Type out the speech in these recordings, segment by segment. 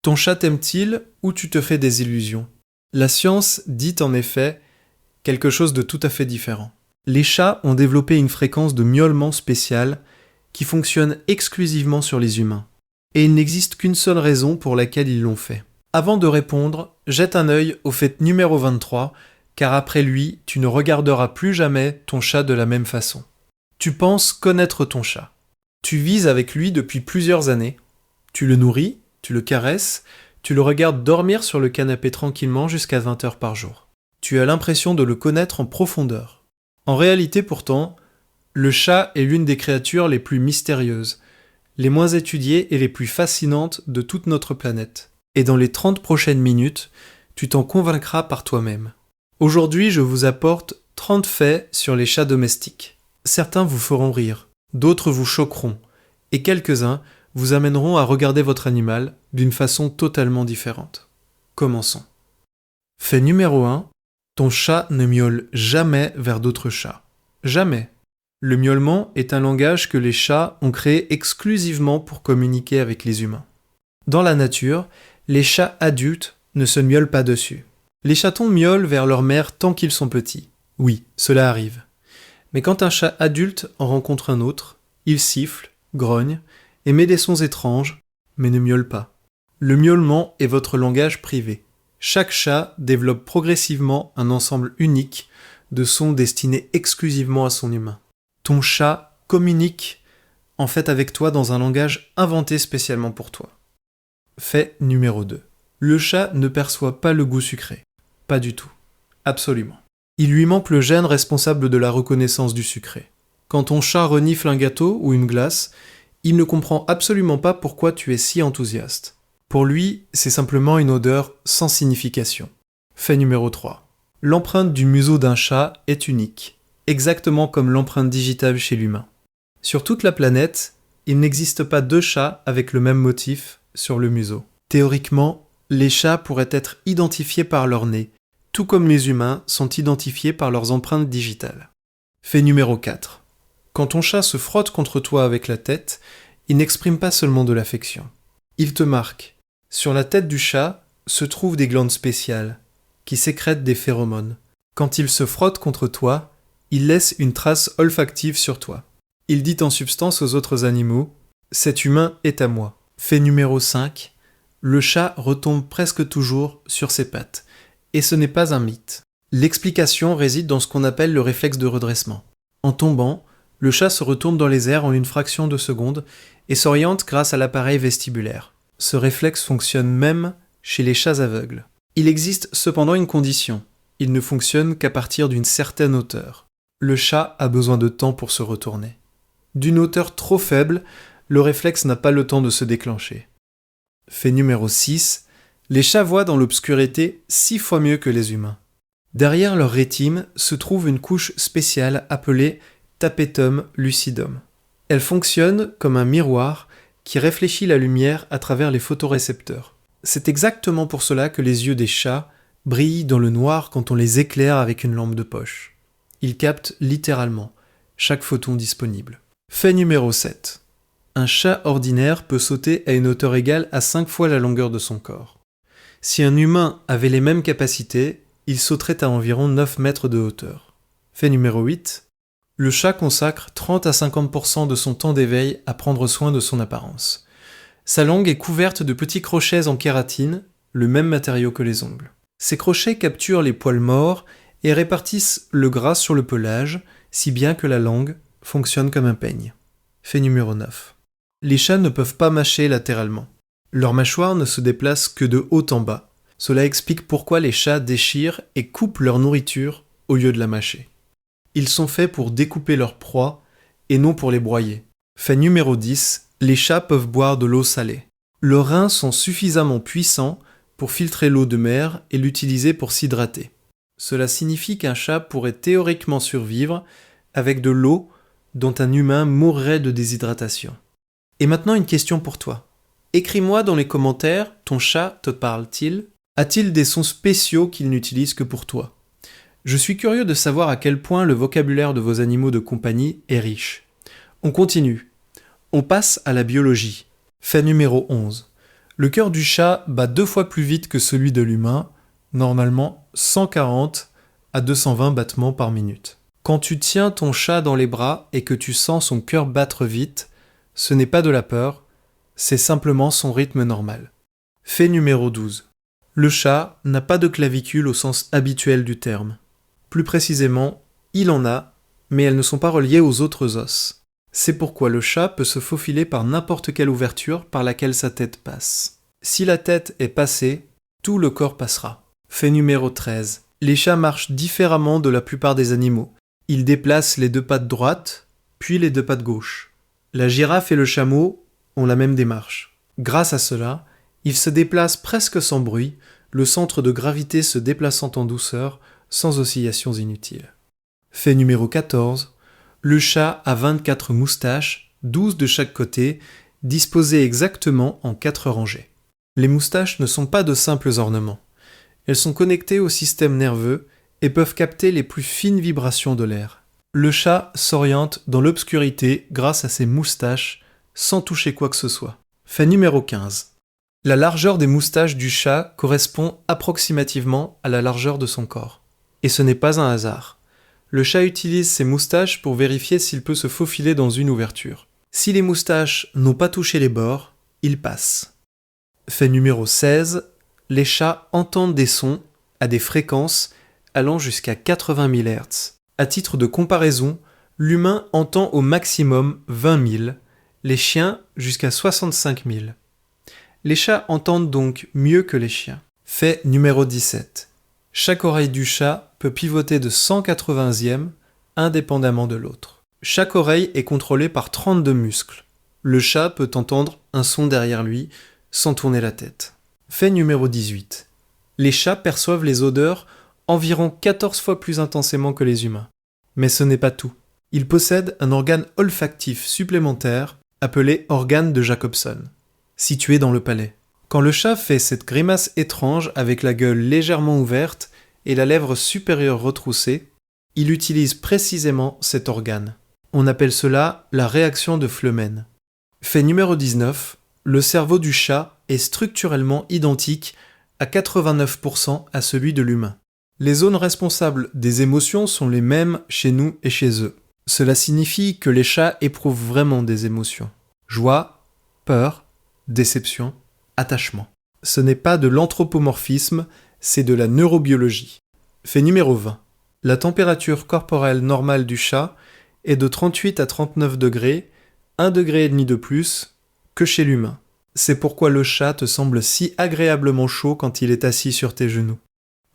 Ton chat t'aime-t-il ou tu te fais des illusions? La science dit en effet quelque chose de tout à fait différent. Les chats ont développé une fréquence de miaulement spéciale qui fonctionne exclusivement sur les humains. Et il n'existe qu'une seule raison pour laquelle ils l'ont fait. Avant de répondre, jette un œil au fait numéro 23, car après lui, tu ne regarderas plus jamais ton chat de la même façon. Tu penses connaître ton chat. Tu vis avec lui depuis plusieurs années. Tu le nourris, tu le caresses, tu le regardes dormir sur le canapé tranquillement jusqu'à 20 heures par jour. Tu as l'impression de le connaître en profondeur. En réalité pourtant, le chat est l'une des créatures les plus mystérieuses, les moins étudiées et les plus fascinantes de toute notre planète. Et dans les 30 prochaines minutes, tu t'en convaincras par toi-même. Aujourd'hui, je vous apporte 30 faits sur les chats domestiques. Certains vous feront rire, d'autres vous choqueront, et quelques-uns vous amèneront à regarder votre animal d'une façon totalement différente. Commençons. Fait numéro 1, ton chat ne miaule jamais vers d'autres chats. Jamais. Le miaulement est un langage que les chats ont créé exclusivement pour communiquer avec les humains. Dans la nature, les chats adultes ne se miaulent pas dessus. Les chatons miaulent vers leur mère tant qu'ils sont petits. Oui, cela arrive. Mais quand un chat adulte en rencontre un autre, il siffle, grogne, émet des sons étranges, mais ne miaule pas. Le miaulement est votre langage privé. Chaque chat développe progressivement un ensemble unique de sons destinés exclusivement à son humain. Ton chat communique en fait avec toi dans un langage inventé spécialement pour toi. Fait numéro 2. Le chat ne perçoit pas le goût sucré. Pas du tout. Absolument. Il lui manque le gène responsable de la reconnaissance du sucré. Quand ton chat renifle un gâteau ou une glace, il ne comprend absolument pas pourquoi tu es si enthousiaste. Pour lui, c'est simplement une odeur sans signification. Fait numéro 3. L'empreinte du museau d'un chat est unique, exactement comme l'empreinte digitale chez l'humain. Sur toute la planète, il n'existe pas deux chats avec le même motif sur le museau. Théoriquement, les chats pourraient être identifiés par leur nez, tout comme les humains sont identifiés par leurs empreintes digitales. Fait numéro 4. Quand ton chat se frotte contre toi avec la tête, il n'exprime pas seulement de l'affection. Il te marque. Sur la tête du chat se trouvent des glandes spéciales, qui sécrètent des phéromones. Quand il se frotte contre toi, il laisse une trace olfactive sur toi. Il dit en substance aux autres animaux « Cet humain est à moi ». Fait numéro 5. Le chat retombe presque toujours sur ses pattes. Et ce n'est pas un mythe. L'explication réside dans ce qu'on appelle le réflexe de redressement. En tombant, le chat se retourne dans les airs en une fraction de seconde et s'oriente grâce à l'appareil vestibulaire. Ce réflexe fonctionne même chez les chats aveugles. Il existe cependant une condition. Il ne fonctionne qu'à partir d'une certaine hauteur. Le chat a besoin de temps pour se retourner. D'une hauteur trop faible, le réflexe n'a pas le temps de se déclencher. Fait numéro 6. Les chats voient dans l'obscurité 6 fois mieux que les humains. Derrière leur rétine se trouve une couche spéciale appelée tapetum lucidum. Elle fonctionne comme un miroir qui réfléchit la lumière à travers les photorécepteurs. C'est exactement pour cela que les yeux des chats brillent dans le noir quand on les éclaire avec une lampe de poche. Ils captent littéralement chaque photon disponible. Fait numéro 7. Un chat ordinaire peut sauter à une hauteur égale à 5 fois la longueur de son corps. Si un humain avait les mêmes capacités, il sauterait à environ 9 mètres de hauteur. Fait numéro 8. Le chat consacre 30 à 50% de son temps d'éveil à prendre soin de son apparence. Sa langue est couverte de petits crochets en kératine, le même matériau que les ongles. Ces crochets capturent les poils morts et répartissent le gras sur le pelage, si bien que la langue fonctionne comme un peigne. Fait numéro 9. Les chats ne peuvent pas mâcher latéralement. Leur mâchoire ne se déplace que de haut en bas. Cela explique pourquoi les chats déchirent et coupent leur nourriture au lieu de la mâcher. Ils sont faits pour découper leur proie et non pour les broyer. Fait numéro 10, les chats peuvent boire de l'eau salée. Leurs reins sont suffisamment puissants pour filtrer l'eau de mer et l'utiliser pour s'hydrater. Cela signifie qu'un chat pourrait théoriquement survivre avec de l'eau dont un humain mourrait de déshydratation. Et maintenant une question pour toi. Écris-moi dans les commentaires, ton chat te parle-t-il? A-t-il des sons spéciaux qu'il n'utilise que pour toi? Je suis curieux de savoir à quel point le vocabulaire de vos animaux de compagnie est riche. On continue. On passe à la biologie. Fait numéro 11. Le cœur du chat bat 2 fois plus vite que celui de l'humain, normalement 140 à 220 battements par minute. Quand tu tiens ton chat dans les bras et que tu sens son cœur battre vite, ce n'est pas de la peur, c'est simplement son rythme normal. Fait numéro 12. Le chat n'a pas de clavicule au sens habituel du terme. Plus précisément, il en a, mais elles ne sont pas reliées aux autres os. C'est pourquoi le chat peut se faufiler par n'importe quelle ouverture par laquelle sa tête passe. Si la tête est passée, tout le corps passera. Fait numéro 13. Les chats marchent différemment de la plupart des animaux. Ils déplacent les 2 pattes droites, puis les 2 pattes gauches. La girafe et le chameau ont la même démarche. Grâce à cela, ils se déplacent presque sans bruit, le centre de gravité se déplaçant en douceur, sans oscillations inutiles. Fait numéro 14. Le chat a 24 moustaches, 12 de chaque côté, disposées exactement en 4 rangées. Les moustaches ne sont pas de simples ornements. Elles sont connectées au système nerveux et peuvent capter les plus fines vibrations de l'air. Le chat s'oriente dans l'obscurité grâce à ses moustaches, sans toucher quoi que ce soit. Fait numéro 15. La largeur des moustaches du chat correspond approximativement à la largeur de son corps. Et ce n'est pas un hasard. Le chat utilise ses moustaches pour vérifier s'il peut se faufiler dans une ouverture. Si les moustaches n'ont pas touché les bords, il passe. Fait numéro 16. Les chats entendent des sons à des fréquences allant jusqu'à 80 000 Hz. À titre de comparaison, l'humain entend au maximum 20 000, les chiens jusqu'à 65 000. Les chats entendent donc mieux que les chiens. Fait numéro 17. Chaque oreille du chat peut pivoter de 180e indépendamment de l'autre. Chaque oreille est contrôlée par 32 muscles. Le chat peut entendre un son derrière lui sans tourner la tête. Fait numéro 18. Les chats perçoivent les odeurs environ 14 fois plus intensément que les humains. Mais ce n'est pas tout. Ils possèdent un organe olfactif supplémentaire appelé organe de Jacobson, situé dans le palais. Quand le chat fait cette grimace étrange avec la gueule légèrement ouverte et la lèvre supérieure retroussée, il utilise précisément cet organe. On appelle cela la réaction de Flehmen. Fait numéro 19, le cerveau du chat est structurellement identique à 89% à celui de l'humain. Les zones responsables des émotions sont les mêmes chez nous et chez eux. Cela signifie que les chats éprouvent vraiment des émotions. Joie, peur, déception, attachement. Ce n'est pas de l'anthropomorphisme, c'est de la neurobiologie. Fait numéro 20. La température corporelle normale du chat est de 38 à 39 degrés, 1,5 degré de plus que chez l'humain. C'est pourquoi le chat te semble si agréablement chaud quand il est assis sur tes genoux.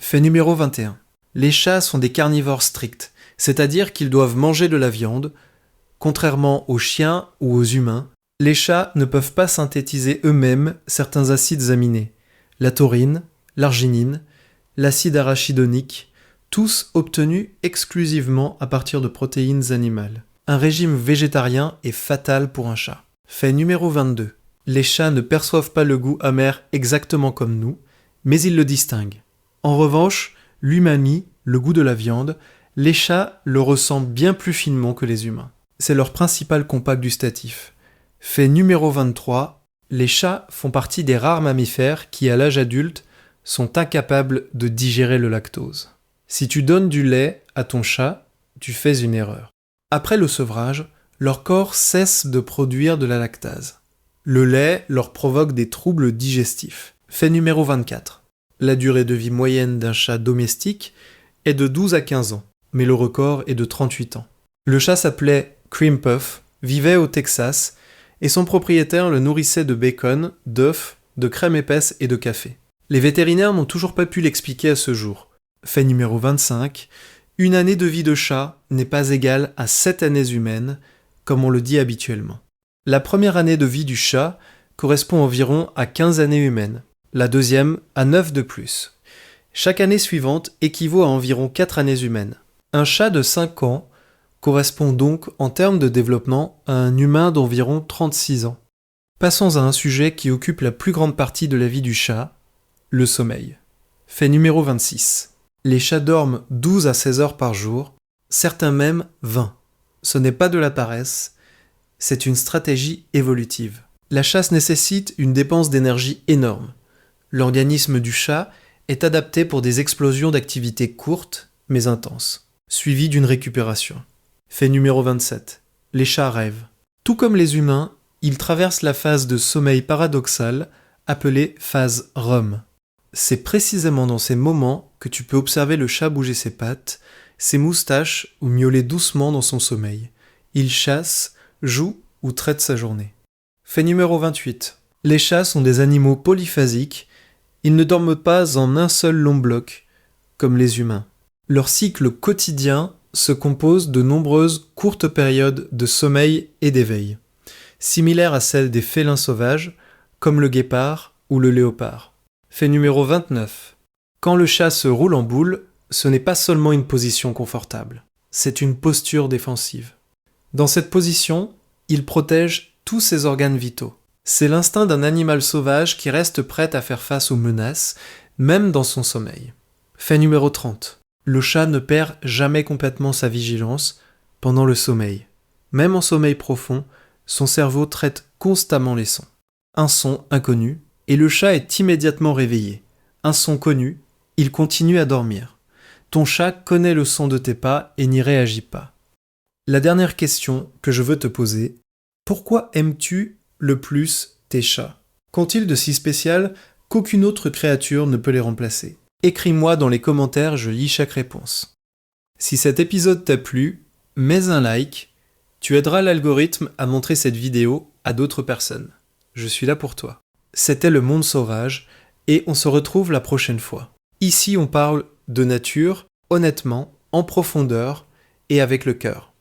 Fait numéro 21. Les chats sont des carnivores stricts, c'est-à-dire qu'ils doivent manger de la viande. Contrairement aux chiens ou aux humains, les chats ne peuvent pas synthétiser eux-mêmes certains acides aminés. La taurine, l'arginine, l'acide arachidonique, tous obtenus exclusivement à partir de protéines animales. Un régime végétarien est fatal pour un chat. Fait numéro 22. Les chats ne perçoivent pas le goût amer exactement comme nous, mais ils le distinguent. En revanche, l'umami, le goût de la viande, les chats le ressentent bien plus finement que les humains. C'est leur principal compas gustatif. Fait numéro 23. Les chats font partie des rares mammifères qui, à l'âge adulte, sont incapables de digérer le lactose. Si tu donnes du lait à ton chat, tu fais une erreur. Après le sevrage, leur corps cesse de produire de la lactase. Le lait leur provoque des troubles digestifs. Fait numéro 24. La durée de vie moyenne d'un chat domestique est de 12 à 15 ans, mais le record est de 38 ans. Le chat s'appelait Cream Puff, vivait au Texas, et son propriétaire le nourrissait de bacon, d'œufs, de crème épaisse et de café. Les vétérinaires n'ont toujours pas pu l'expliquer à ce jour. Fait numéro 25. Une année de vie de chat n'est pas égale à 7 années humaines, comme on le dit habituellement. La première année de vie du chat correspond environ à 15 années humaines, la deuxième à 9 de plus. Chaque année suivante équivaut à environ 4 années humaines. Un chat de 5 ans correspond donc en termes de développement à un humain d'environ 36 ans. Passons à un sujet qui occupe la plus grande partie de la vie du chat, le sommeil. Fait numéro 26. Les chats dorment 12 à 16 heures par jour, certains même 20. Ce n'est pas de la paresse, c'est une stratégie évolutive. La chasse nécessite une dépense d'énergie énorme. L'organisme du chat est adapté pour des explosions d'activité courtes mais intenses, suivies d'une récupération. Fait numéro 27. Les chats rêvent. Tout comme les humains, ils traversent la phase de sommeil paradoxal, appelée phase REM. C'est précisément dans ces moments que tu peux observer le chat bouger ses pattes, ses moustaches ou miauler doucement dans son sommeil. Il chasse, joue ou traite sa journée. Fait numéro 28. Les chats sont des animaux polyphasiques. Ils ne dorment pas en un seul long bloc, comme les humains. Leur cycle quotidien se compose de nombreuses courtes périodes de sommeil et d'éveil, similaires à celles des félins sauvages, comme le guépard ou le léopard. Fait numéro 29. Quand le chat se roule en boule, ce n'est pas seulement une position confortable, c'est une posture défensive. Dans cette position, il protège tous ses organes vitaux. C'est l'instinct d'un animal sauvage qui reste prêt à faire face aux menaces, même dans son sommeil. Fait numéro 30. Le chat ne perd jamais complètement sa vigilance pendant le sommeil. Même en sommeil profond, son cerveau traite constamment les sons. Un son inconnu, et le chat est immédiatement réveillé. Un son connu, il continue à dormir. Ton chat connaît le son de tes pas et n'y réagit pas. La dernière question que je veux te poser, pourquoi aimes-tu le plus tes chats? Qu'ont-ils de si spécial qu'aucune autre créature ne peut les remplacer? Écris-moi dans les commentaires, je lis chaque réponse. Si cet épisode t'a plu, mets un like, tu aideras l'algorithme à montrer cette vidéo à d'autres personnes. Je suis là pour toi. C'était Le Monde Sauvage et on se retrouve la prochaine fois. Ici on parle de nature, honnêtement, en profondeur et avec le cœur.